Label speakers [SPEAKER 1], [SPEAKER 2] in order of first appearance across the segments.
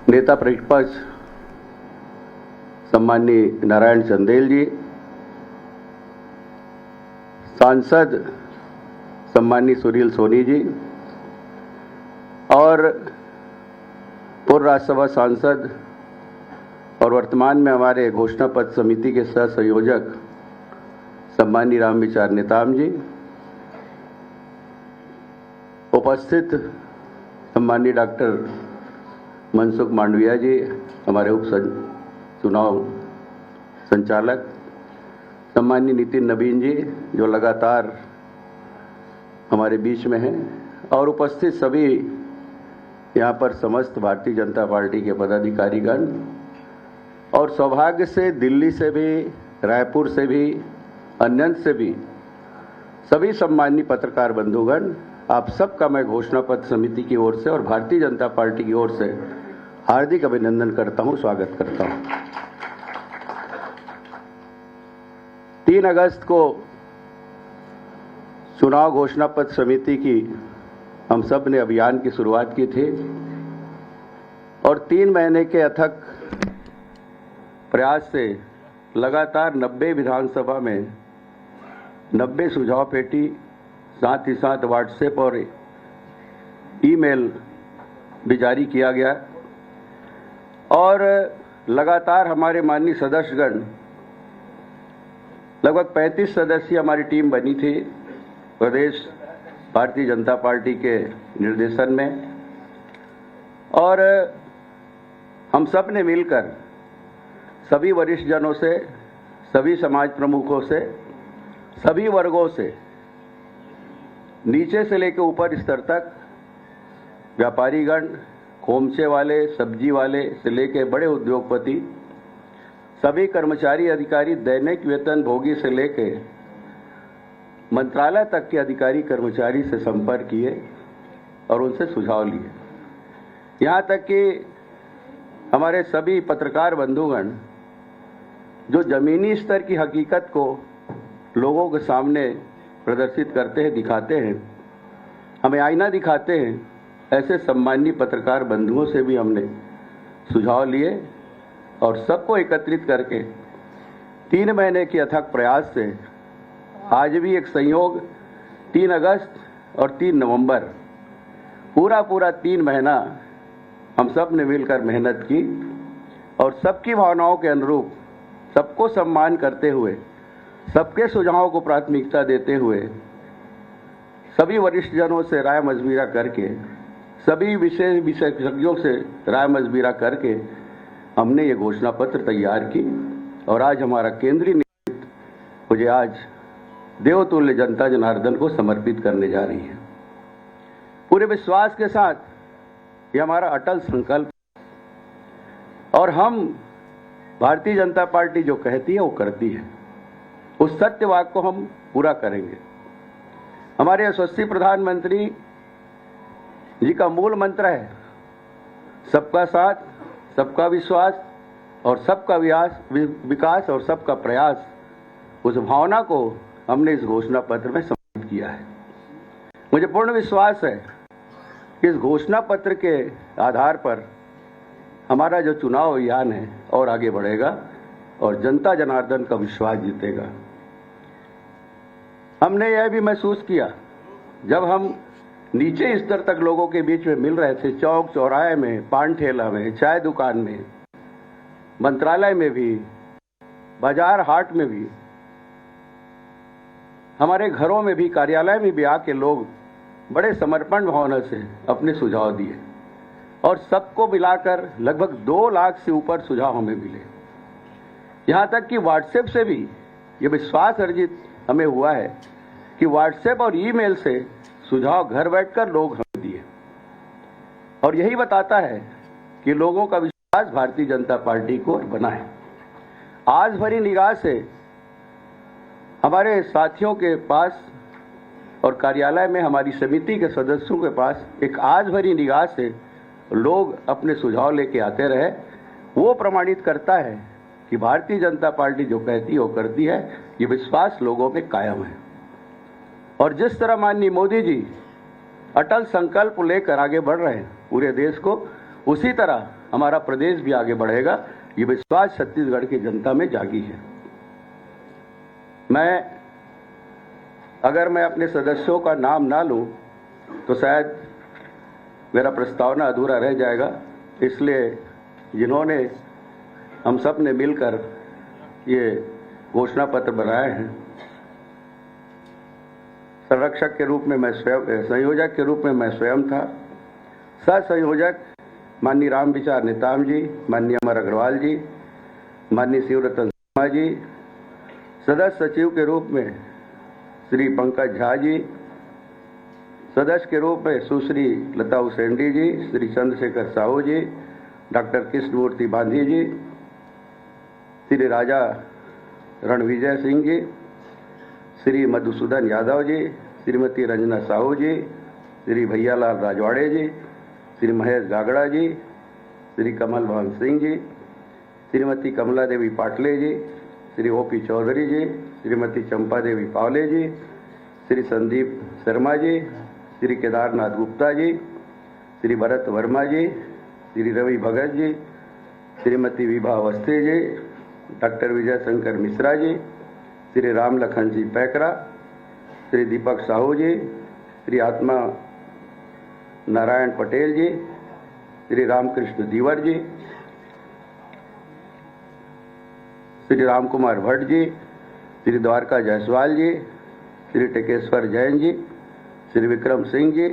[SPEAKER 1] नेता प्रतिपक्ष सम्माननीय नारायण चंदेल जी, सांसद सम्माननीय सुनील सोनी जी और पूर्व राज्यसभा सांसद और वर्तमान में हमारे घोषणा पत्र समिति के सह संयोजक सम्माननीय रामविचार नेताम जी, उपस्थित सम्माननीय डॉक्टर मनसुख मांडविया जी, हमारे उप चुनाव संचालक सम्माननीय नितिन नवीन जी जो लगातार हमारे बीच में हैं, और उपस्थित सभी यहाँ पर समस्त भारतीय जनता पार्टी के पदाधिकारीगण, और सौभाग्य से दिल्ली से भी, रायपुर से भी, अन्यंत से भी सभी सम्माननीय पत्रकार बंधुगण, आप सबका मैं घोषणा पत्र समिति की ओर से और भारतीय जनता पार्टी की ओर से हार्दिक अभिनंदन करता हूं, स्वागत करता हूं। 3 अगस्त को चुनाव घोषणा पत्र समिति की हम सब ने अभियान की शुरुआत की थी और 3 महीने के अथक प्रयास से लगातार 90 विधानसभा में 90 सुझाव पेटी, साथ ही साथ व्हाट्सएप और ईमेल भी जारी किया गया और लगातार हमारे माननीय सदस्यगण, लगभग 35 सदस्यीय हमारी टीम बनी थी प्रदेश भारतीय जनता पार्टी के निर्देशन में, और हम सब ने मिलकर सभी वरिष्ठ जनों से, सभी समाज प्रमुखों से, सभी वर्गों से, नीचे से लेकर ऊपर स्तर तक, व्यापारीगण, खोमचे वाले, सब्जी वाले से लेकर बड़े उद्योगपति, सभी कर्मचारी अधिकारी, दैनिक वेतन भोगी से लेकर मंत्रालय तक के अधिकारी कर्मचारी से संपर्क किए और उनसे सुझाव लिए। यहाँ तक कि हमारे सभी पत्रकार बंधुगण जो जमीनी स्तर की हकीकत को लोगों के सामने प्रदर्शित करते हैं, दिखाते हैं, हमें आईना दिखाते हैं, ऐसे सम्माननीय पत्रकार बंधुओं से भी हमने सुझाव लिए और सबको एकत्रित करके 3 महीने के अथक प्रयास से आज भी एक संयोग 3 अगस्त और 3 नवंबर पूरा 3 महीना हम सब ने मिलकर मेहनत की और सबकी भावनाओं के अनुरूप, सबको सम्मान करते हुए, सबके सुझावों को प्राथमिकता देते हुए, सभी वरिष्ठ जनों से राय मशविरा करके, सभी विशेषज्ञों से राय मशविरा करके हमने ये घोषणा पत्र तैयार की और आज हमारा केंद्रीय नीति मुझे आज देवतुल्य जनता जनार्दन को समर्पित करने जा रही है। पूरे विश्वास के साथ ये हमारा अटल संकल्प और हम भारतीय जनता पार्टी जो कहती है वो करती है, उस सत्य वाक्य को हम पूरा करेंगे। हमारे यशस्वी प्रधानमंत्री जी का मूल मंत्र है सबका साथ, सबका विश्वास और सबका विकास और सबका प्रयास। उस भावना को हमने इस घोषणा पत्र में सम्मिलित किया है। मुझे पूर्ण विश्वास है कि इस घोषणा पत्र के आधार पर हमारा जो चुनाव अभियान है और आगे बढ़ेगा और जनता जनार्दन का विश्वास जीतेगा। हमने यह भी महसूस किया जब हम नीचे स्तर तक लोगों के बीच में मिल रहे थे, चौक चौराहे में, पान ठेला में, चाय दुकान में, मंत्रालय में भी, बाजार हाट में भी, हमारे घरों में भी, कार्यालय में भी आके लोग बड़े समर्पण भावना से अपने सुझाव दिए और सबको मिलाकर लगभग 2 लाख से ऊपर सुझाव हमें मिले। यहाँ तक कि व्हाट्सएप से भी ये विश्वास अर्जित हमें हुआ है कि व्हाट्सएप और ईमेल से सुझाव घर बैठकर लोग हमें दिए और यही बताता है कि लोगों का विश्वास भारतीय जनता पार्टी को बना है। आज भरी निगाह से हमारे साथियों के पास और कार्यालय में हमारी समिति के सदस्यों के पास एक आज भरी निगाह से लोग अपने सुझाव लेके आते रहे, वो प्रमाणित करता है कि भारतीय जनता पार्टी जो कहती है वो करती है। ये विश्वास लोगों में कायम है और जिस तरह माननीय मोदी जी अटल संकल्प लेकर आगे बढ़ रहे हैं पूरे देश को, उसी तरह हमारा प्रदेश भी आगे बढ़ेगा। ये विश्वास छत्तीसगढ़ की जनता में जागी है। अगर मैं अपने सदस्यों का नाम ना लूं तो शायद मेरा प्रस्तावना अधूरा रह जाएगा, इसलिए जिन्होंने हम सब ने मिलकर ये घोषणा पत्र बनाए हैं, संरक्षक के रूप में मैं स्वयं, संयोजक के रूप में मैं स्वयं था, सह संयोजक माननीय राम विचार नेताम जी, माननीय अमर अग्रवाल जी, माननीय शिवरतन शर्मा जी, सदस्य सचिव के रूप में श्री पंकज झा जी, सदस्य के रूप में सुश्री लता उसेंडी जी, श्री चंद्रशेखर साहू जी, डॉक्टर कृष्णमूर्ति बांधी जी, श्री राजा रणविजय सिंह जी, श्री मधुसूदन यादव जी, श्रीमती रंजना साहू जी, श्री भैयालाल राजवाड़े जी, श्री महेश गागड़ा जी, श्री कमल भवन सिंह जी, श्रीमती कमला देवी पाटले जी, श्री ओपी चौधरी जी, श्रीमती चंपा देवी पावले जी, श्री संदीप शर्मा जी, श्री केदारनाथ गुप्ता जी, श्री भरत वर्मा जी, श्री रवि भगत जी, श्रीमती विभा अवस्थी जी, डॉक्टर विजय शंकर मिश्रा जी, श्री राम लखन जी पैकरा, श्री दीपक साहू जी, श्री आत्मा नारायण पटेल जी, श्री रामकृष्ण दीवर जी, श्री राम कुमार भट्ट जी, श्री द्वारका जायसवाल जी, श्री टेकेश्वर जैन जी, श्री विक्रम सिंह जी,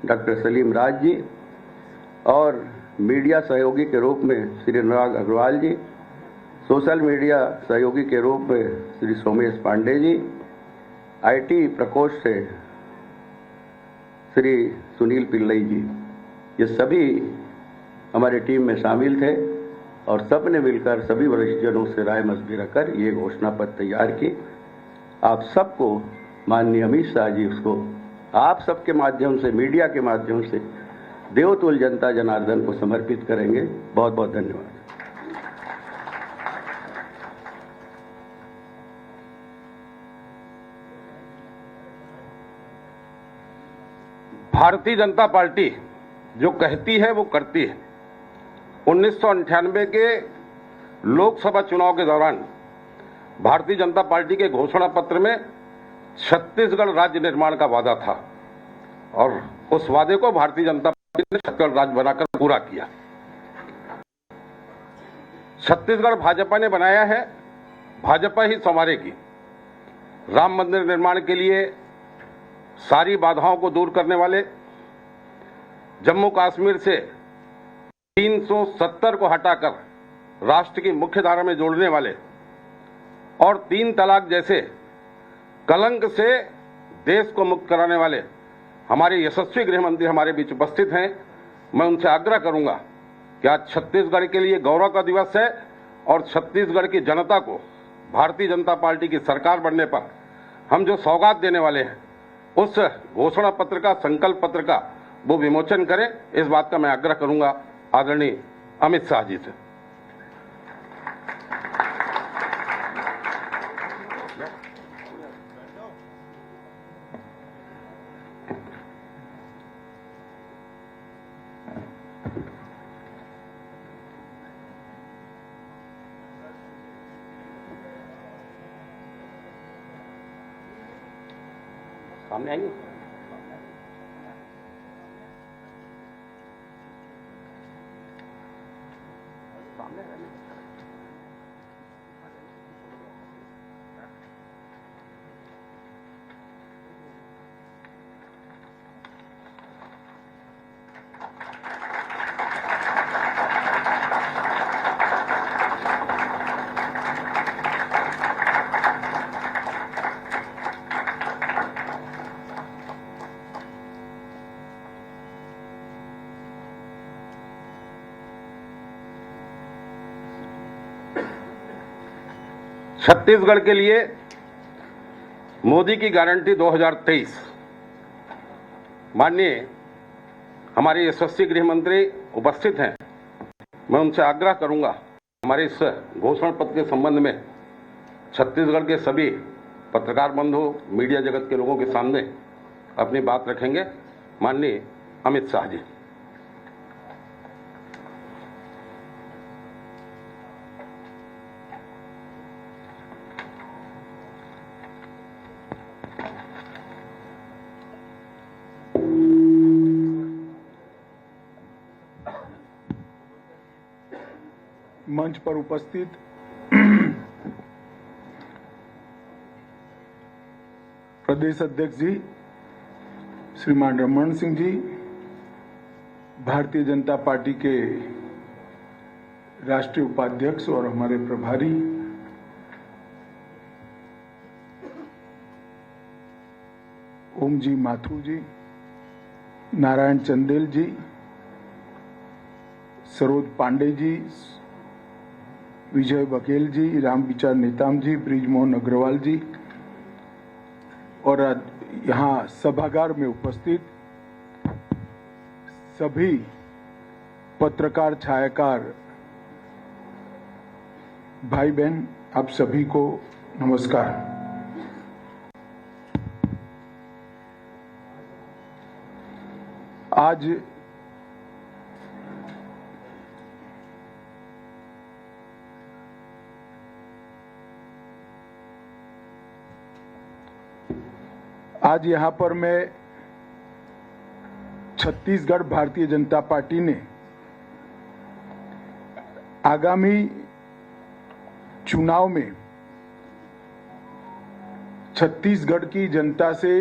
[SPEAKER 1] डॉक्टर सलीम राज जी और मीडिया सहयोगी के रूप में श्री अनुराग अग्रवाल जी, सोशल मीडिया सहयोगी के रूप में श्री सोमेश पांडे जी, आईटी प्रकोष्ठ से श्री सुनील पिल्लई जी, ये सभी हमारी टीम में शामिल थे और सब ने मिलकर सभी वरिष्ठजनों से राय मशविरा कर ये घोषणा पत्र तैयार की। आप सबको माननीय अमित शाह जी उसको आप सबके माध्यम से, मीडिया के माध्यम से देवतुल्य जनता जनार्दन को समर्पित करेंगे। बहुत बहुत धन्यवाद।
[SPEAKER 2] भारतीय जनता पार्टी जो कहती है वो करती है। 1998 के लोकसभा चुनाव के दौरान भारतीय जनता पार्टी के घोषणा पत्र में छत्तीसगढ़ राज्य निर्माण का वादा था और उस वादे को भारतीय जनता पार्टी ने छत्तीसगढ़ राज्य बनाकर पूरा किया। छत्तीसगढ़ भाजपा ने बनाया है, भाजपा ही संवारेगी। राम मंदिर निर्माण के लिए सारी बाधाओं को दूर करने वाले, जम्मू कश्मीर से 370 को हटाकर राष्ट्र की मुख्य धारा में जोड़ने वाले और 3 तलाक जैसे कलंक से देश को मुक्त कराने वाले हमारे यशस्वी गृह मंत्री हमारे बीच उपस्थित हैं। मैं उनसे आग्रह करूंगा कि आज छत्तीसगढ़ के लिए गौरव का दिवस है और छत्तीसगढ़ की जनता को भारतीय जनता पार्टी की सरकार बनने पर हम जो सौगात देने वाले हैं, उस घोषणा पत्र का, संकल्प पत्र का वो विमोचन करें। इस बात का मैं आग्रह करूंगा आदरणीय अमित शाह जी से। सामने आएंगे। छत्तीसगढ़ के लिए मोदी की गारंटी 2023। माननीय हमारे यशस्वी गृह मंत्री उपस्थित हैं। मैं उनसे आग्रह करूंगा हमारे इस घोषणा पत्र के संबंध में छत्तीसगढ़ के सभी पत्रकार बंधु, मीडिया जगत के लोगों के सामने अपनी बात रखेंगे। माननीय अमित शाह जी।
[SPEAKER 3] मंच पर उपस्थित प्रदेश अध्यक्ष जी श्रीमान रमन सिंह जी, भारतीय जनता पार्टी के राष्ट्रीय उपाध्यक्ष और हमारे प्रभारी, ओम जी माथुर जी, नारायण चंदेल जी, सरोज पांडे जी, विजय बघेल जी, रामविचार नेताम जी, ब्रिजमोहन अग्रवाल जी और यहाँ सभागार में उपस्थित सभी पत्रकार छायाकार भाई बहन, आप सभी को नमस्कार। आज यहां पर मैं छत्तीसगढ़ भारतीय जनता पार्टी ने आगामी चुनाव में छत्तीसगढ़ की जनता से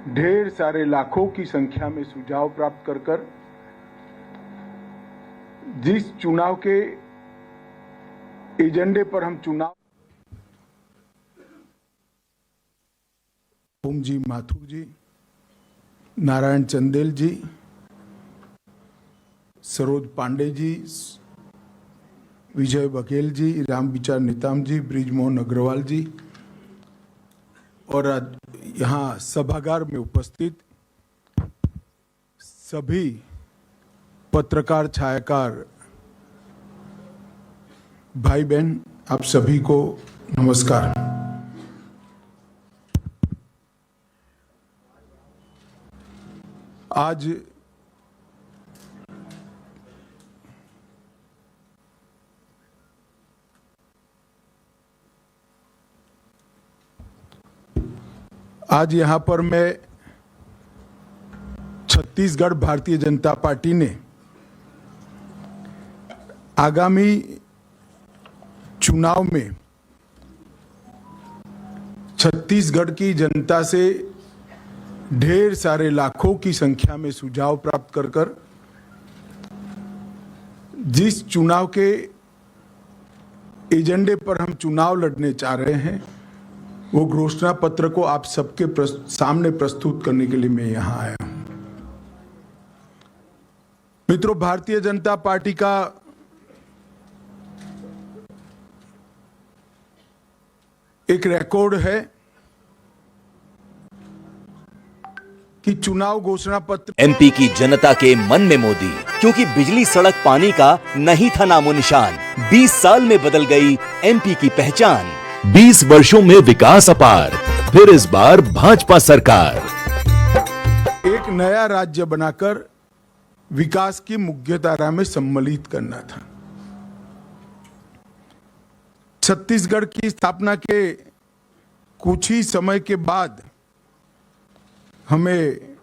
[SPEAKER 3] ढेर सारे लाखों की संख्या में सुझाव प्राप्त कर जिस चुनाव के एजेंडे पर हम चुनाव, ओम जी माथुर जी, नारायण चंदेल जी, सरोज पांडे जी, विजय बघेल जी, रामविचार नेताम जी, ब्रिजमोहन अग्रवाल जी और यहाँ सभागार में उपस्थित सभी पत्रकार छायाकार भाई बहन, आप सभी को नमस्कार। आज यहां पर मैं छत्तीसगढ़ भारतीय जनता पार्टी ने आगामी चुनाव में छत्तीसगढ़ की जनता से ढेर सारे लाखों की संख्या में सुझाव प्राप्त कर जिस चुनाव के एजेंडे पर हम चुनाव लड़ने चाह रहे हैं, वो घोषणा पत्र को आप सबके सामने प्रस्तुत करने के लिए मैं यहां आया हूं। मित्रों, भारतीय जनता पार्टी का एक रिकॉर्ड है कि चुनाव घोषणा पत्र
[SPEAKER 4] एमपी की जनता के मन में मोदी, क्योंकि बिजली सड़क पानी का नहीं था नामो निशान। 20 साल में बदल गई एमपी की पहचान।
[SPEAKER 5] 20 वर्षों में विकास अपार, फिर इस बार भाजपा सरकार।
[SPEAKER 3] एक नया राज्य बनाकर विकास की मुख्यधारा में सम्मिलित करना था। छत्तीसगढ़ की स्थापना के कुछ ही समय के बाद हमें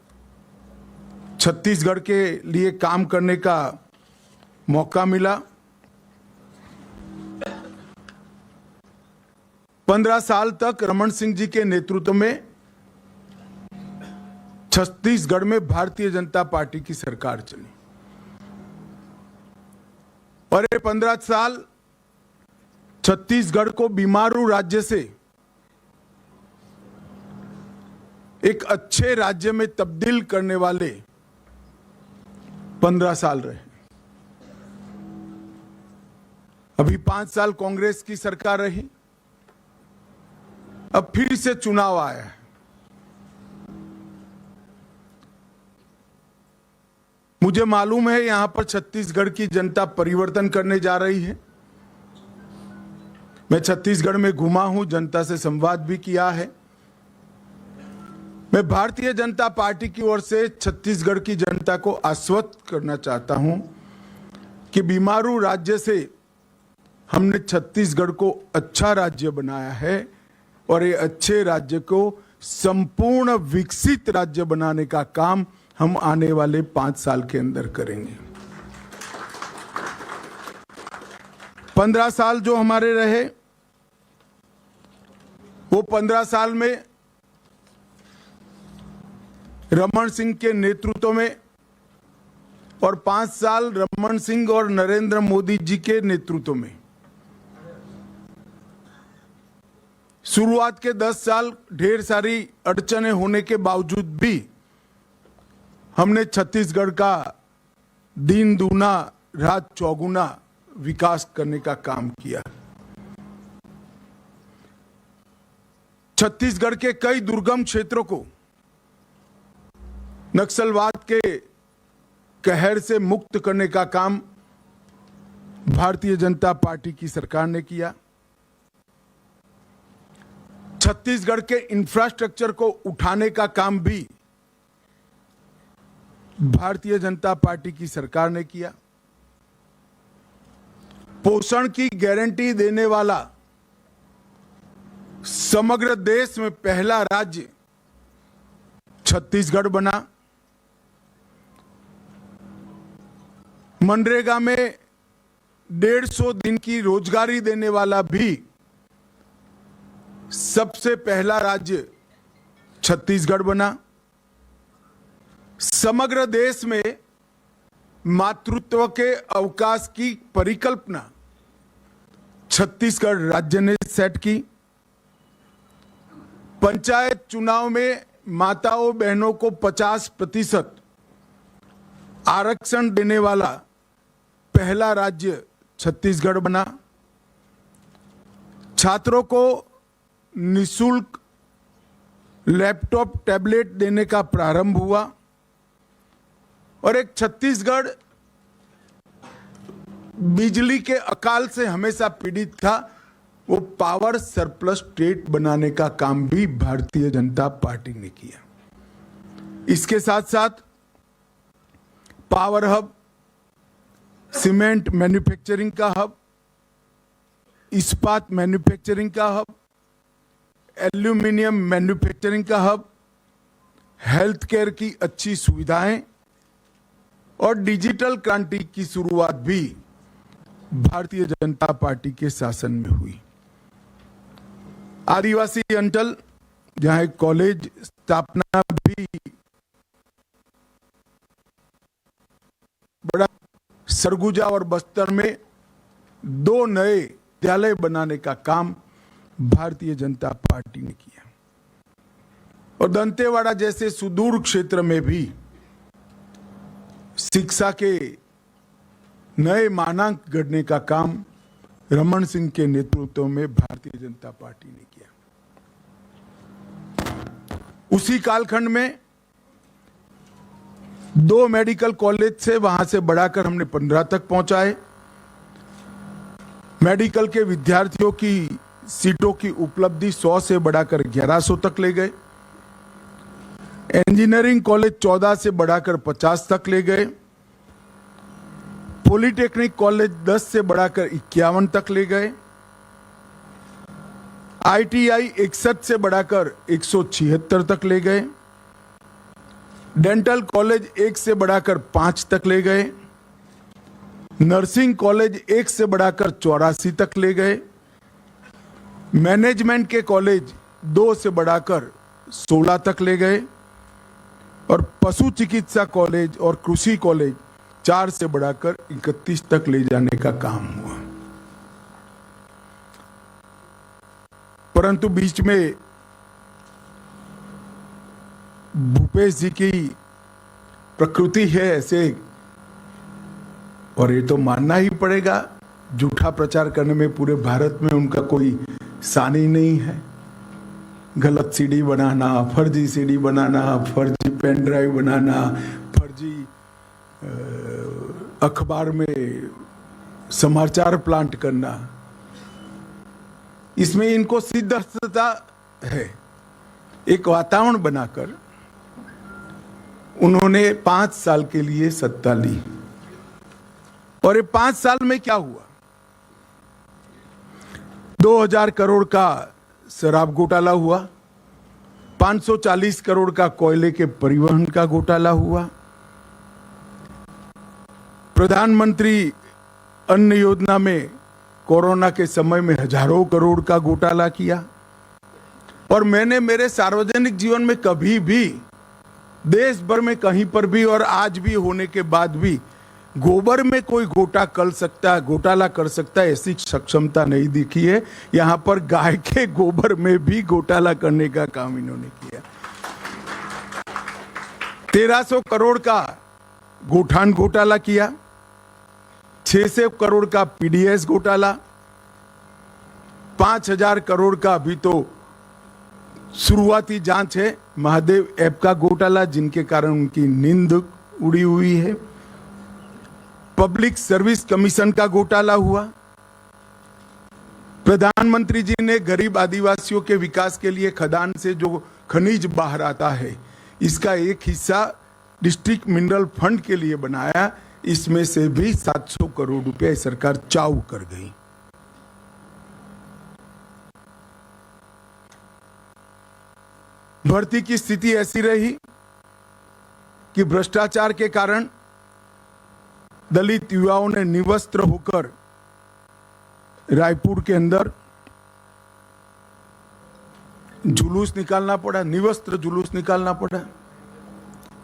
[SPEAKER 3] छत्तीसगढ़ के लिए काम करने का मौका मिला। 15 साल तक रमन सिंह जी के नेतृत्व में छत्तीसगढ़ में भारतीय जनता पार्टी की सरकार चली और ये 15 साल छत्तीसगढ़ को बीमारू राज्य से एक अच्छे राज्य में तब्दील करने वाले 15 साल रहे। अभी 5 साल कांग्रेस की सरकार रही, अब फिर से चुनाव आया है। मुझे मालूम है यहां पर छत्तीसगढ़ की जनता परिवर्तन करने जा रही है। मैं छत्तीसगढ़ में घुमा हूं, जनता से संवाद भी किया है। मैं भारतीय जनता पार्टी की ओर से छत्तीसगढ़ की जनता को आश्वस्त करना चाहता हूं कि बीमारू राज्य से हमने छत्तीसगढ़ को अच्छा राज्य बनाया है और ये अच्छे राज्य को संपूर्ण विकसित राज्य बनाने का काम हम आने वाले 5 साल के अंदर करेंगे। 15 साल जो हमारे रहे, वो 15 साल में रमन सिंह के नेतृत्व में और 5 साल रमन सिंह और नरेंद्र मोदी जी के नेतृत्व में। शुरुआत के 10 साल ढेर सारी अड़चने होने के बावजूद भी हमने छत्तीसगढ़ का दिन दूना रात चौगुना विकास करने का काम किया। छत्तीसगढ़ के कई दुर्गम क्षेत्रों को नक्सलवाद के कहर से मुक्त करने का काम भारतीय जनता पार्टी की सरकार ने किया। छत्तीसगढ़ के इंफ्रास्ट्रक्चर को उठाने का काम भी भारतीय जनता पार्टी की सरकार ने किया। पोषण की गारंटी देने वाला समग्र देश में पहला राज्य छत्तीसगढ़ बना। मनरेगा में 150 दिन की रोजगारी देने वाला भी सबसे पहला राज्य छत्तीसगढ़ बना। समग्र देश में मातृत्व के अवकाश की परिकल्पना छत्तीसगढ़ राज्य ने सेट की। पंचायत चुनाव में माताओं बहनों को 50% आरक्षण देने वाला पहला राज्य छत्तीसगढ़ बना। छात्रों को निःशुल्क लैपटॉप टैबलेट देने का प्रारंभ हुआ और एक छत्तीसगढ़ बिजली के अकाल से हमेशा पीड़ित था, वो पावर सरप्लस स्टेट बनाने का काम भी भारतीय जनता पार्टी ने किया। इसके साथ साथ पावर हब, सीमेंट मैन्युफैक्चरिंग का हब, इस्पात मैन्युफैक्चरिंग का हब, एल्यूमिनियम मैन्युफैक्चरिंग का हब, हेल्थ केयर की अच्छी सुविधाएं और डिजिटल क्रांति की शुरुआत भी भारतीय जनता पार्टी के शासन में हुई। आदिवासी अंचल जहां एक कॉलेज स्थापना भी बड़ा, सरगुजा और बस्तर में 2 नए विद्यालय बनाने का काम भारतीय जनता पार्टी ने किया और दंतेवाड़ा जैसे सुदूर क्षेत्र में भी शिक्षा के नए मानांक गढ़ने का काम रमन सिंह के नेतृत्व में भारतीय जनता पार्टी ने किया। उसी कालखंड में 2 मेडिकल कॉलेज से वहां से बढ़ाकर हमने 15 तक पहुंचाए। मेडिकल के विद्यार्थियों की सीटों की उपलब्धि 100 से बढ़ाकर 1100 तक ले गए। इंजीनियरिंग कॉलेज 14 से बढ़ाकर 50 तक ले गए। पॉलिटेक्निक कॉलेज 10 से बढ़ाकर 51 तक ले गए। आईटीआई 61 से बढ़ाकर 176 तक ले गए। डेंटल कॉलेज 1 से बढ़ाकर 5 तक ले गए। नर्सिंग कॉलेज 1 से बढ़ाकर 84 तक ले गए। मैनेजमेंट के कॉलेज 2 से बढ़ाकर 16 तक ले गए और पशु चिकित्सा कॉलेज और कृषि कॉलेज 4 से बढ़ाकर 31 तक ले जाने का काम हुआ। परंतु बीच में भूपेश जी की प्रकृति है ऐसे, और ये तो मानना ही पड़ेगा, झूठा प्रचार करने में पूरे भारत में उनका कोई सानी नहीं है। गलत सीडी बनाना, फर्जी सीडी बनाना, फर्जी पेन ड्राइव बनाना, फर्जी अखबार में समाचार प्लांट करना, इसमें इनको सिद्धता है। एक वातावरण बनाकर उन्होंने 5 साल के लिए सत्ता ली और ये 5 साल में क्या हुआ? 2000 करोड़ का शराब घोटाला हुआ, 540 करोड़ का कोयले के परिवहन का घोटाला हुआ, प्रधानमंत्री अन्न योजना में कोरोना के समय में हजारों करोड़ का घोटाला किया। और मैंने मेरे सार्वजनिक जीवन में कभी भी देश भर में कहीं पर भी और आज भी होने के बाद भी गोबर में कोई घोटाला कर सकता है ऐसी सक्षमता नहीं दिखी है। यहां पर गाय के गोबर में भी घोटाला करने का काम इन्होंने किया। 1300 करोड़ का गोठान घोटाला किया, 600 करोड़ का पीडीएस घोटाला, 5000 करोड़ का अभी तो शुरुआती जांच है महादेव ऐप का घोटाला, जिनके कारण उनकी नींद उड़ी हुई है। पब्लिक सर्विस कमीशन का घोटाला हुआ। प्रधानमंत्री जी ने गरीब आदिवासियों के विकास के लिए खदान से जो खनिज बाहर आता है, इसका एक हिस्सा डिस्ट्रिक्ट मिनरल फंड के लिए बनाया। इसमें से भी 700 करोड़ रुपए सरकार चाऊ कर गई। भर्ती की स्थिति ऐसी रही कि भ्रष्टाचार के कारण दलित युवाओं ने निवस्त्र होकर रायपुर के अंदर जुलूस निकालना पड़ा, निवस्त्र जुलूस निकालना पड़ा।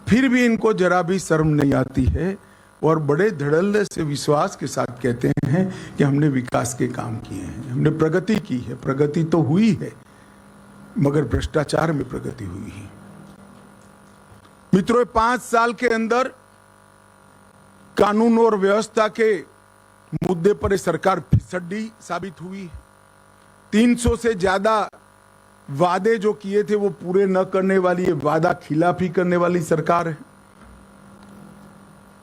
[SPEAKER 3] फिर भी इनको जरा भी शर्म नहीं आती है और बड़े धड़ल्ले से विश्वास के साथ कहते हैं कि हमने विकास के काम किए हैं, हमने प्रगति की है। प्रगति तो हुई है मगर भ्रष्टाचार में प्रगति हुई है। मित्रों, 5 साल के अंदर कानून और व्यवस्था के मुद्दे पर सरकार फिसड्डी साबित हुई। 300 से ज्यादा वादे जो किए थे वो पूरे न करने वाली, ये वादा खिलाफी करने वाली सरकार है।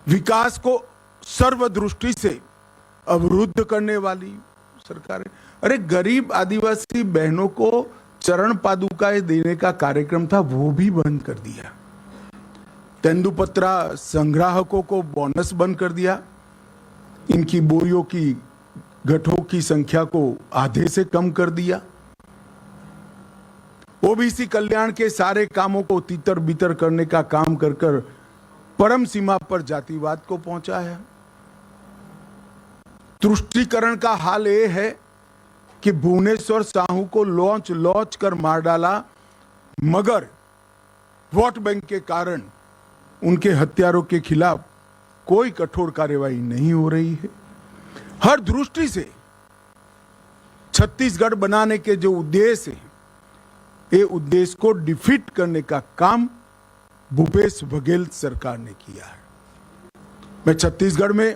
[SPEAKER 3] विकास को सर्वदृष्टि से अवरुद्ध करने वाली सरकार है। अरे गरीब आदिवासी बहनों को चरण पादुकाएं देने का कार्यक्रम था, वो भी बंद कर दिया। तेंदुपत्रा संग्राहकों को बोनस बंद कर दिया। इनकी बोरियों की गठों की संख्या को आधे से कम कर दिया। ओबीसी कल्याण के सारे कामों को तितर बितर करने का काम कर कर परम सीमा पर जातिवाद को पहुंचाया। तुष्टीकरण का हाल ये है कि भुवनेश्वर साहू को लॉन्च कर मार डाला, मगर वोट बैंक के कारण उनके हत्यारों के खिलाफ कोई कठोर कार्यवाही नहीं हो रही है। हर दृष्टि से छत्तीसगढ़ बनाने के जो उद्देश्य है, ये उद्देश्य को डिफीट करने का काम भूपेश बघेल सरकार ने किया है। मैं छत्तीसगढ़ में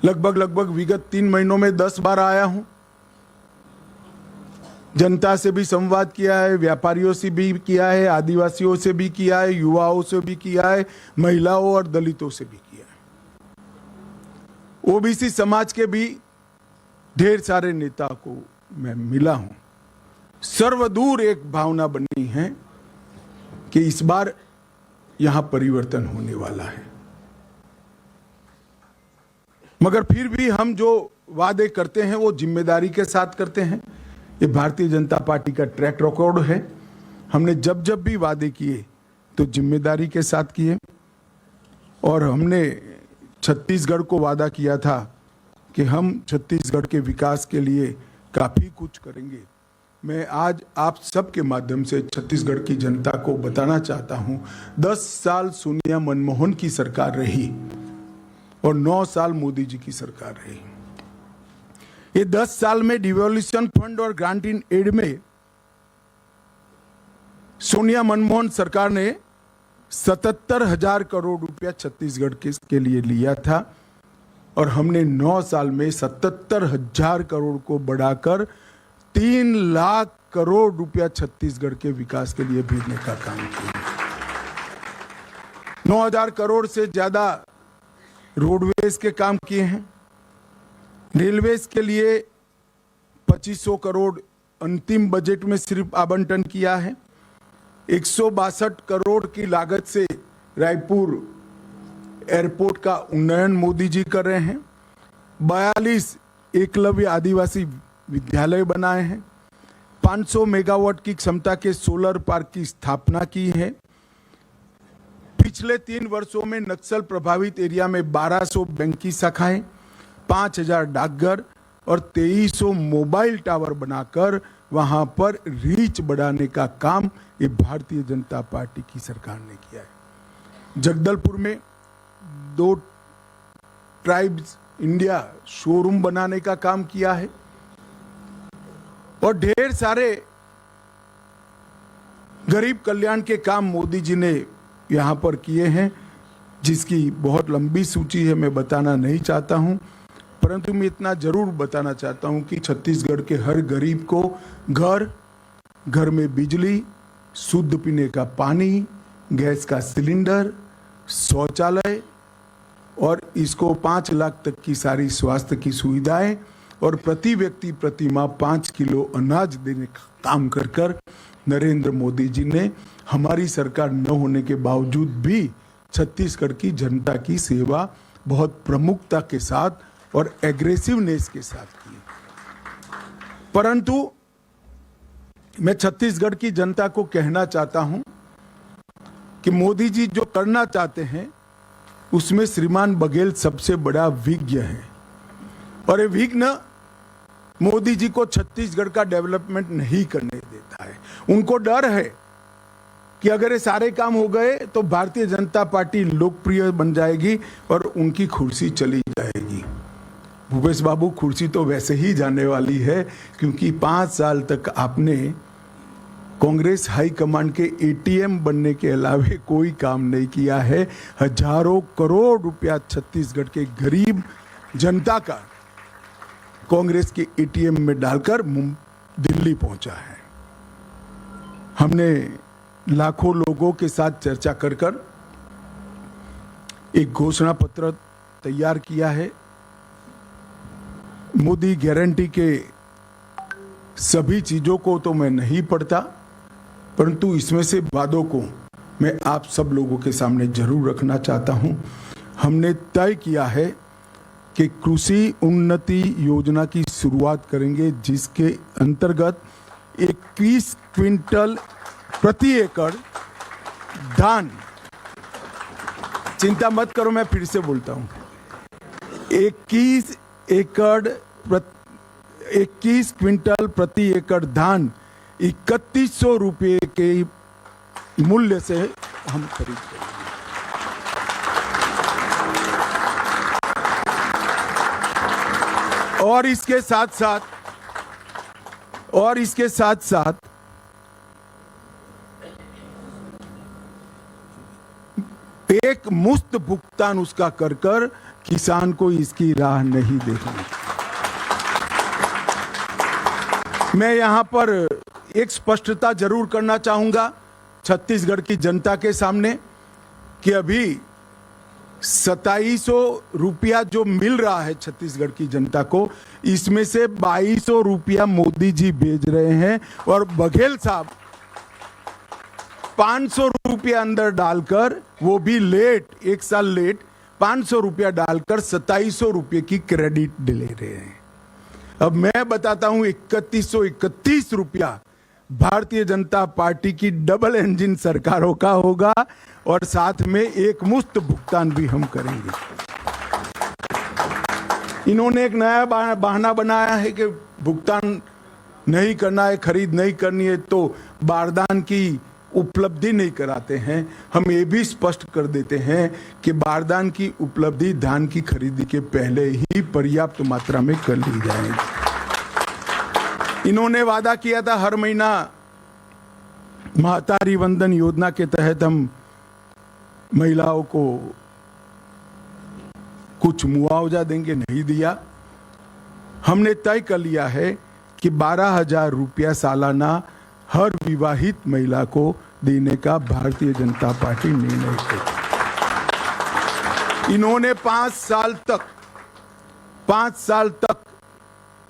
[SPEAKER 3] लगभग विगत 3 महीनों में 10 बार आया हूं। जनता से भी संवाद किया है, व्यापारियों से भी किया है, आदिवासियों से भी किया है, युवाओं से भी किया है, महिलाओं और दलितों से भी किया है। ओबीसी समाज के भी ढेर सारे नेता को मैं मिला हूं। सर्वदूर एक भावना बनी है कि इस बार यहां परिवर्तन होने वाला है। मगर फिर भी हम जो वादे करते हैं वो जिम्मेदारी के साथ करते हैं। ये भारतीय जनता पार्टी का ट्रैक रिकॉर्ड है। हमने जब जब भी वादे किए तो जिम्मेदारी के साथ किए। और हमने छत्तीसगढ़ को वादा किया था कि हम छत्तीसगढ़ के विकास के लिए काफी कुछ करेंगे। मैं आज आप सबके माध्यम से छत्तीसगढ़ की जनता को बताना चाहता हूं, 10 साल सोनिया मनमोहन की सरकार रही और 9 साल मोदी जी की सरकार रही। ये 10 साल में डिवोल्यूशन फंड और ग्रांट इन एड में सोनिया मनमोहन सरकार ने 77,000 करोड़ रुपया छत्तीसगढ़ के लिए लिया था और हमने 9 साल में 77,000 करोड़ को बढ़ाकर 3 लाख करोड़ रुपया छत्तीसगढ़ के विकास के लिए भेजने का काम किया। 9,000 करोड़ से ज्यादा रोडवेज के काम किए हैं। रेलवेज के लिए 2500 करोड़ अंतिम बजट में सिर्फ आवंटन किया है। 162 करोड़ की लागत से रायपुर एयरपोर्ट का उन्नयन मोदी जी कर रहे हैं। 42 एकलव्य आदिवासी विद्यालय बनाए हैं। 500 मेगावाट की क्षमता के सोलर पार्क की स्थापना की है। पिछले 3 वर्षों में नक्सल प्रभावित एरिया में 1200 बैंक की शाखाएं, 5000 डाकघर और 2300 मोबाइल टावर बनाकर वहां पर रीच बढ़ाने का काम ये भारतीय जनता पार्टी की सरकार ने किया है। जगदलपुर में 2 ट्राइब्स इंडिया शोरूम बनाने का काम किया है और ढेर सारे गरीब कल्याण के काम मोदी जी ने यहां पर किए हैं, जिसकी बहुत लंबी सूची है, मैं बताना नहीं चाहता हूं, परंतु मैं इतना जरूर बताना चाहता हूं कि छत्तीसगढ़ के हर गरीब को घर में बिजली, शुद्ध पीने का पानी, गैस का सिलेंडर, शौचालय और इसको 5 लाख तक की सारी स्वास्थ्य की सुविधाएं और प्रति व्यक्ति प्रति माह 5 किलो अनाज देने का काम कर नरेंद्र मोदी जी ने हमारी सरकार न होने के बावजूद भी छत्तीसगढ़ की जनता की सेवा बहुत प्रमुखता के साथ और एग्रेसिवनेस के साथ की। परंतु मैं छत्तीसगढ़ की जनता को कहना चाहता हूं कि मोदी जी जो करना चाहते हैं उसमें श्रीमान बघेल सबसे बड़ा विज्ञ है और ये विघ्न मोदी जी को छत्तीसगढ़ का डेवलपमेंट नहीं करने देता है। उनको डर है कि अगर ये सारे काम हो गए तो भारतीय जनता पार्टी लोकप्रिय बन जाएगी और उनकी कुर्सी चली जाएगी। भूपेश बाबू, कुर्सी तो वैसे ही जाने वाली है क्योंकि 5 साल तक आपने कांग्रेस हाईकमांड के एटीएम बनने के अलावे कोई काम नहीं किया है। हजारों करोड़ रुपया छत्तीसगढ़ के गरीब जनता का कांग्रेस के एटीएम में डालकर दिल्ली पहुंचा है। हमने लाखों लोगों के साथ चर्चा कर एक घोषणा पत्र तैयार किया है। मोदी गारंटी के सभी चीजों को तो मैं नहीं पढ़ता, परंतु इसमें से वादों को मैं आप सब लोगों के सामने जरूर रखना चाहता हूं। हमने तय किया है कि कृषि उन्नति योजना की शुरुआत करेंगे, जिसके अंतर्गत 21 क्विंटल प्रति एकड़ धान, चिंता मत करो मैं फिर से बोलता हूं, 21 क्विंटल प्रति एकड़ धान 3100 रुपये के मूल्य से हम खरीद करेंगे। और इसके साथ साथ एक मुफ्त भुगतान उसका कर किसान को इसकी राह नहीं देखनी। मैं यहां पर एक स्पष्टता जरूर करना चाहूंगा छत्तीसगढ़ की जनता के सामने कि अभी 2700 रुपया जो मिल रहा है छत्तीसगढ़ की जनता को, इसमें से 2200 रुपया मोदी जी भेज रहे हैं और बघेल साहब 500 रुपया अंदर डालकर, वो भी लेट, 1 साल लेट, 500 रुपया डालकर 2700 रुपये की क्रेडिट ले रहे हैं। अब मैं बताता हूं 3131 रुपया भारतीय जनता पार्टी की डबल इंजन सरकारों का होगा और साथ में एक मुफ्त भुगतान भी हम करेंगे। इन्होंने एक नया बहाना बनाया है कि भुगतान नहीं करना है, खरीद नहीं करनी है तो बारदान की उपलब्धि नहीं कराते हैं। हम ये भी स्पष्ट कर देते हैं कि बारदान की उपलब्धि धान की खरीदी के पहले ही पर्याप्त मात्रा में कर ली जाएगी। इन्होंने वादा किया था हर महीना महतारी वंदन योजना के तहत हम महिलाओं को कुछ मुआवजा देंगे, नहीं दिया। हमने तय कर लिया है कि 12,000 रुपया सालाना हर विवाहित महिला को देने का भारतीय जनता पार्टी निर्णय करेगी। इन्होंने 5 साल तक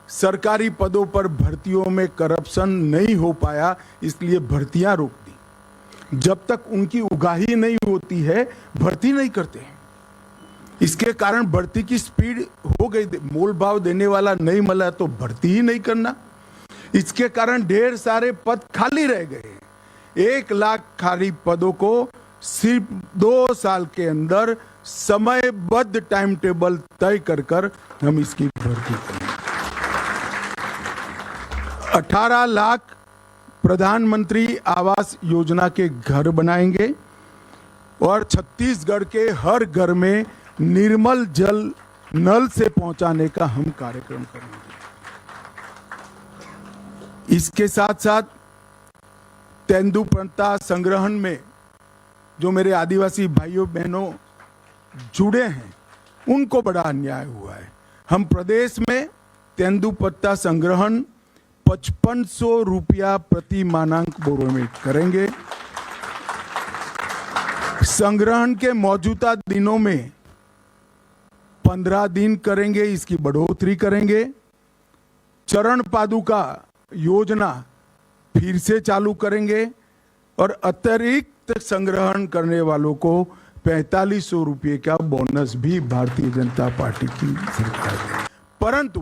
[SPEAKER 3] सरकारी पदों पर भर्तियों में करप्शन नहीं हो पाया, इसलिए भर्तियां रोक दी। जब तक उनकी उगाही नहीं होती है भर्ती नहीं करते हैं। इसके कारण भर्ती की स्पीड हो गई, मोल भाव देने वाला नहीं मिला तो भर्ती ही नहीं करना। इसके कारण ढेर सारे पद खाली रह गए। 1 लाख खाली पदों को सिर्फ 2 साल के अंदर समयबद्ध टाइम टेबल तय कर हम इसकी भर्ती करेंगे। 18 लाख प्रधानमंत्री आवास योजना के घर बनाएंगे और छत्तीसगढ़ के हर घर में निर्मल जल नल से पहुंचाने का हम कार्यक्रम करेंगे। इसके साथ साथ तेंदुपत्ता संग्रहण में जो मेरे आदिवासी भाइयों बहनों जुड़े हैं उनको बड़ा अन्याय हुआ है। हम प्रदेश में तेंदुपत्ता संग्रहण 5500 रुपया प्रति मानक बोरों में करेंगे। संग्रहण के मौजूदा दिनों में 15 दिन करेंगे, इसकी बढ़ोतरी करेंगे। चरण पादुका योजना फिर से चालू करेंगे और अतिरिक्त संग्रहण करने वालों को 4500 रुपये का बोनस भी भारतीय जनता पार्टी की सरकार है। परंतु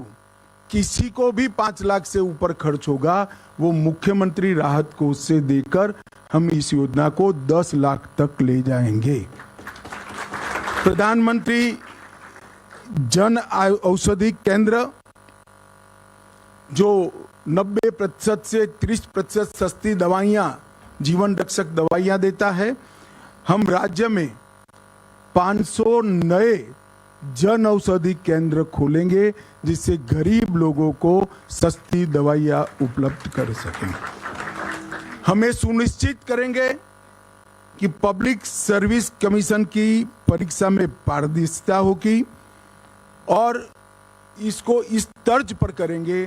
[SPEAKER 3] किसी को भी 5 लाख से ऊपर खर्च होगा वो मुख्यमंत्री राहत कोष से देकर हम इस योजना को 10 लाख तक ले जाएंगे। प्रधानमंत्री जन औषधि केंद्र जो 90% से 30% सस्ती दवाइयां, जीवन रक्षक दवाइयां देता है, हम राज्य में 500 नए जन औषधि केंद्र खोलेंगे जिससे गरीब लोगों को सस्ती दवाइयां उपलब्ध कर सकें। हमें सुनिश्चित करेंगे कि पब्लिक सर्विस कमीशन की परीक्षा में पारदर्शिता होगी और इसको इस तर्ज पर करेंगे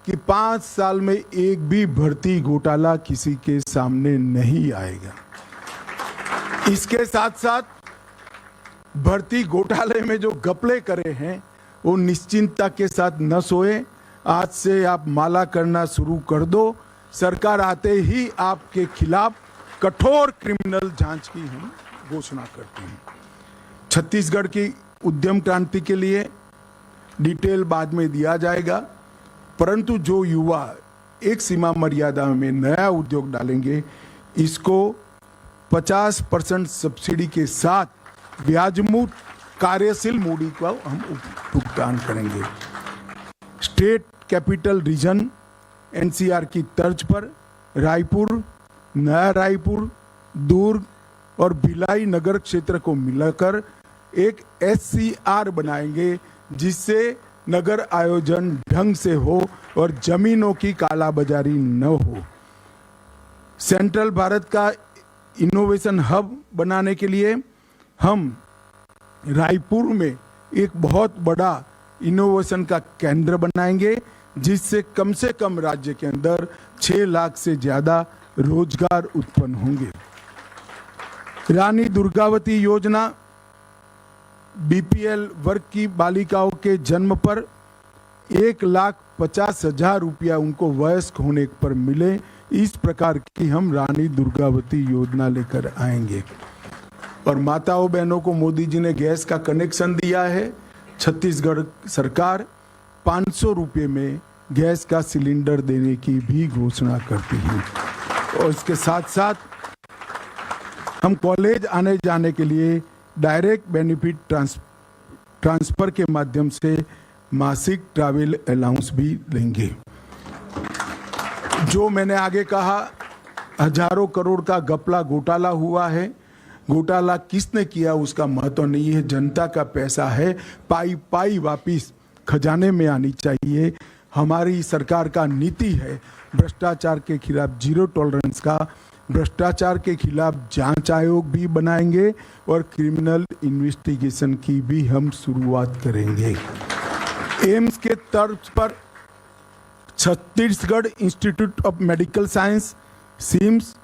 [SPEAKER 3] कि 5 साल में एक भी भर्ती घोटाला किसी के सामने नहीं आएगा। इसके साथ साथ भर्ती घोटाले में जो घपले करे हैं वो निश्चिंतता के साथ न सोए। आज से आप माला करना शुरू कर दो। सरकार आते ही आपके खिलाफ कठोर क्रिमिनल जांच की हम घोषणा करते हैं। छत्तीसगढ़ की उद्यम क्रांति के लिए डिटेल बाद में दिया जाएगा, परंतु जो युवा एक सीमा मर्यादा में नया उद्योग डालेंगे इसको 50% सब्सिडी के साथ ब्याजमुक्त कार्यशील मूडी का हम भुगतान करेंगे। स्टेट कैपिटल रीजन एनसीआर की तर्ज पर रायपुर, नया रायपुर, दुर्ग और भिलाई नगर क्षेत्र को मिलाकर एक एससीआर बनाएंगे जिससे नगर आयोजन ढंग से हो और जमीनों की कालाबाजारी न हो। सेंट्रल भारत का इनोवेशन हब बनाने के लिए हम रायपुर में एक बहुत बड़ा इनोवेशन का केंद्र बनाएंगे जिससे कम राज्य के अंदर 6 लाख से ज्यादा रोजगार उत्पन्न होंगे। रानी दुर्गावती योजना बीपीएल वर्ग की बालिकाओं के जन्म पर 1,50,000 रुपया उनको वयस्क होने पर मिले, इस प्रकार की हम रानी दुर्गावती योजना लेकर आएंगे। और माताओं बहनों को मोदी जी ने गैस का कनेक्शन दिया है। छत्तीसगढ़ सरकार 500 रुपये में गैस का सिलेंडर देने की भी घोषणा करती है। और इसके साथ साथ हम कॉलेज आने जाने के लिए डायरेक्ट बेनिफिट ट्रांसफर के माध्यम से मासिक ट्रैवल अलाउंस भी लेंगे। जो मैंने आगे कहा, हजारों करोड़ का घपला घोटाला हुआ है। घोटाला किसने किया उसका महत्व नहीं है, जनता का पैसा है, पाई पाई वापिस खजाने में आनी चाहिए। हमारी सरकार का नीति है भ्रष्टाचार के खिलाफ जीरो टॉलरेंस का। भ्रष्टाचार के खिलाफ जांच आयोग भी बनाएंगे और क्रिमिनल इन्वेस्टिगेशन की भी हम शुरुआत करेंगे। एम्स के तर्ज पर Chhattisgarh institute of medical science CIMS,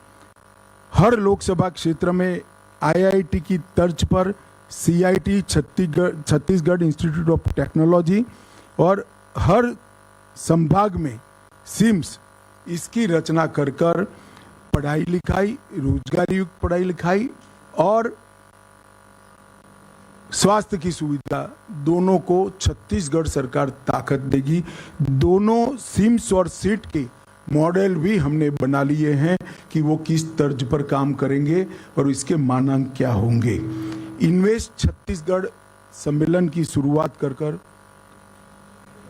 [SPEAKER 3] हर लोकसभा क्षेत्र में आईआईटी की तर्ज पर CIT Chhattisgarh institute of technology और हर संभाग में सिम्स, इसकी रचना कर पढ़ाई लिखाई, रोजगार युक्त पढ़ाई लिखाई और स्वास्थ्य की सुविधा दोनों को छत्तीसगढ़ सरकार ताकत देगी। दोनों सिम्स और सीट के मॉडल भी हमने बना लिए हैं कि वो किस तर्ज पर काम करेंगे और इसके मानक क्या होंगे। इन्वेस्ट छत्तीसगढ़ सम्मेलन की शुरुआत कर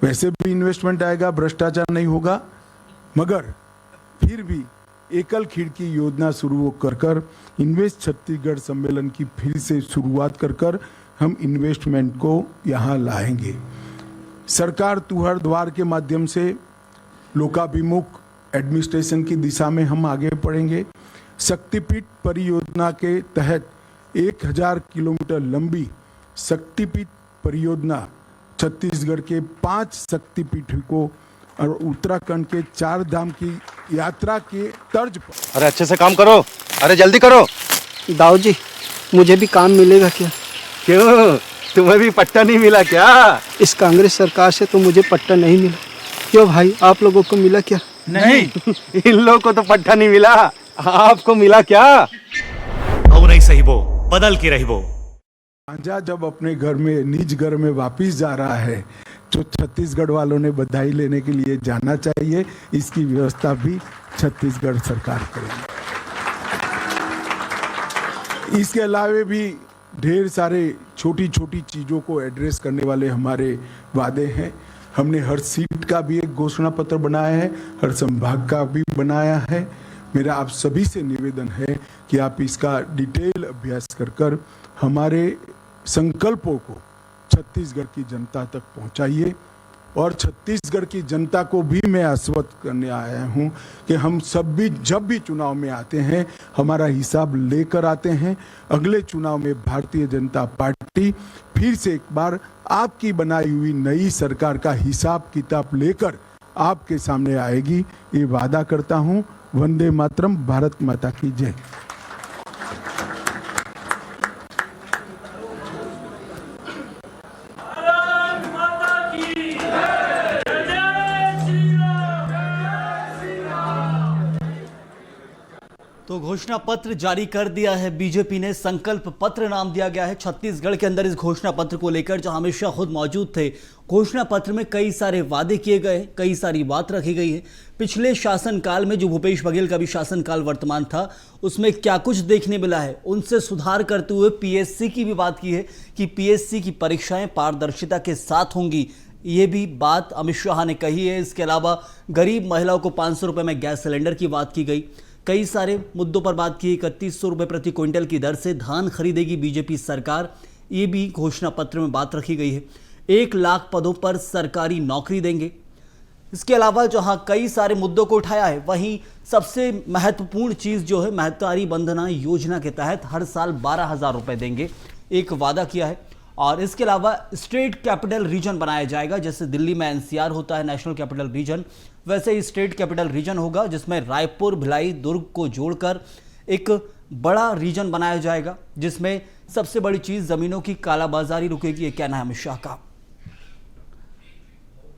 [SPEAKER 3] वैसे भी इन्वेस्टमेंट आएगा, भ्रष्टाचार नहीं होगा, मगर फिर भी एकल खिड़की योजना शुरू कर इन्वेस्ट छत्तीसगढ़ सम्मेलन की फिर से शुरुआत कर हम इन्वेस्टमेंट को यहाँ लाएंगे। सरकार तुहर द्वार के माध्यम से लोकाभिमुख एडमिनिस्ट्रेशन की दिशा में हम आगे बढ़ेंगे। शक्तिपीठ परियोजना के तहत 1000 किलोमीटर लंबी शक्तिपीठ परियोजना छत्तीसगढ़ के 5 शक्तिपीठ को और उत्तराखंड के 4 धाम की यात्रा के तर्ज पर।
[SPEAKER 6] अरे अच्छे से काम करो, अरे जल्दी करो।
[SPEAKER 7] दाऊ जी, मुझे भी काम मिलेगा क्या?
[SPEAKER 6] क्यों, तुम्हें भी पट्टा नहीं मिला क्या?
[SPEAKER 7] इस कांग्रेस सरकार से तो मुझे पट्टा नहीं मिला। क्यों भाई, आप लोगों को मिला क्या?
[SPEAKER 6] नहीं इन लोगों को तो पट्टा नहीं मिला, आपको मिला क्या?
[SPEAKER 4] अब नहीं सही वो, बदल के रही वो।
[SPEAKER 3] राजा जब अपने घर में, निज घर में वापिस जा रहा है तो छत्तीसगढ़ वालों ने बधाई लेने के लिए जाना चाहिए। इसकी व्यवस्था भी छत्तीसगढ़ सरकार करेगी। इसके अलावे भी ढेर सारे छोटी छोटी चीज़ों को एड्रेस करने वाले हमारे वादे हैं। हमने हर सीट का भी एक घोषणा पत्र बनाया है, हर संभाग का भी बनाया है। मेरा आप सभी से निवेदन है कि आप इसका डिटेल अभ्यास कर हमारे संकल्पों को छत्तीसगढ़ की जनता तक पहुंचाइए। और छत्तीसगढ़ की जनता को भी मैं आश्वस्त करने आया हूं कि हम सब भी जब भी चुनाव में आते हैं हमारा हिसाब लेकर आते हैं। अगले चुनाव में भारतीय जनता पार्टी फिर से एक बार आपकी बनाई हुई नई सरकार का हिसाब किताब लेकर आपके सामने आएगी, ये वादा करता हूं। वंदे मातरम, भारत माता की जय।
[SPEAKER 8] तो घोषणा पत्र जारी कर दिया है बीजेपी ने, संकल्प पत्र नाम दिया गया है छत्तीसगढ़ के अंदर। इस घोषणा पत्र को लेकर जहां अमित शाह खुद मौजूद थे, घोषणा पत्र में कई सारे वादे किए गए, कई सारी बात रखी गई है। पिछले शासनकाल में जो भूपेश बघेल का भी शासनकाल वर्तमान था, उसमें क्या कुछ देखने मिला है, उनसे सुधार करते हुए पीएससी की भी बात की है कि पीएससी की परीक्षाएं पारदर्शिता के साथ होंगी। ये भी बात अमित शाह ने कही है। इसके अलावा गरीब महिलाओं को 500 रुपये में गैस सिलेंडर की बात की गई। कई सारे मुद्दों पर बात की। 3100 रुपये प्रति क्विंटल की दर से धान खरीदेगी बीजेपी सरकार, ये भी घोषणा पत्र में बात रखी गई है। 1 लाख पदों पर सरकारी नौकरी देंगे। इसके अलावा जहां कई सारे मुद्दों को उठाया है, वहीं सबसे महत्वपूर्ण चीज़ जो है, महतारी बंधना योजना के तहत हर साल 12,000 रुपये देंगे, एक वादा किया है। और इसके अलावा स्टेट कैपिटल रीजन बनाया जाएगा। जैसे दिल्ली में एनसीआर होता है, नेशनल कैपिटल रीजन, वैसे ही स्टेट कैपिटल रीजन होगा, जिसमें रायपुर, भिलाई, दुर्ग को जोड़कर एक बड़ा रीजन बनाया जाएगा, जिसमें सबसे बड़ी चीज जमीनों की कालाबाजारी रुकेगी। ये कहना है अमित शाह का।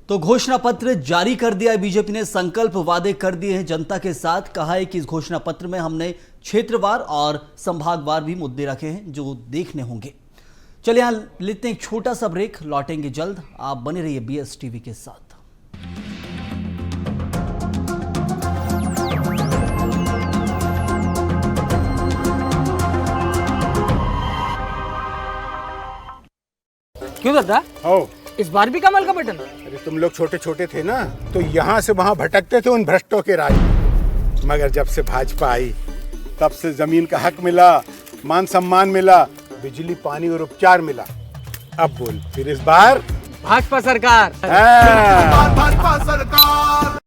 [SPEAKER 8] तो घोषणा पत्र जारी कर दिया है बीजेपी ने, संकल्प वादे कर दिए हैं जनता के साथ। कहा है कि इस घोषणा पत्र में हमने क्षेत्रवार और संभागवार भी मुद्दे रखे हैं जो देखने होंगे। चलिए यहां लेते हैं एक छोटा सा ब्रेक, लौटेंगे जल्द। आप बने रहिए बीएस टीवी के साथ।
[SPEAKER 9] क्यों दादा? इस बार भी कमल का बटन?
[SPEAKER 10] अरे तुम लोग छोटे छोटे थे ना, तो यहाँ से वहाँ भटकते थे उन भ्रष्टों के राज में। मगर जब से भाजपा आई, तब से जमीन का हक मिला, मान सम्मान मिला, बिजली पानी और उपचार मिला। अब बोल, फिर इस बार
[SPEAKER 9] भाजपा सरकार।
[SPEAKER 10] भाजपा सरकार।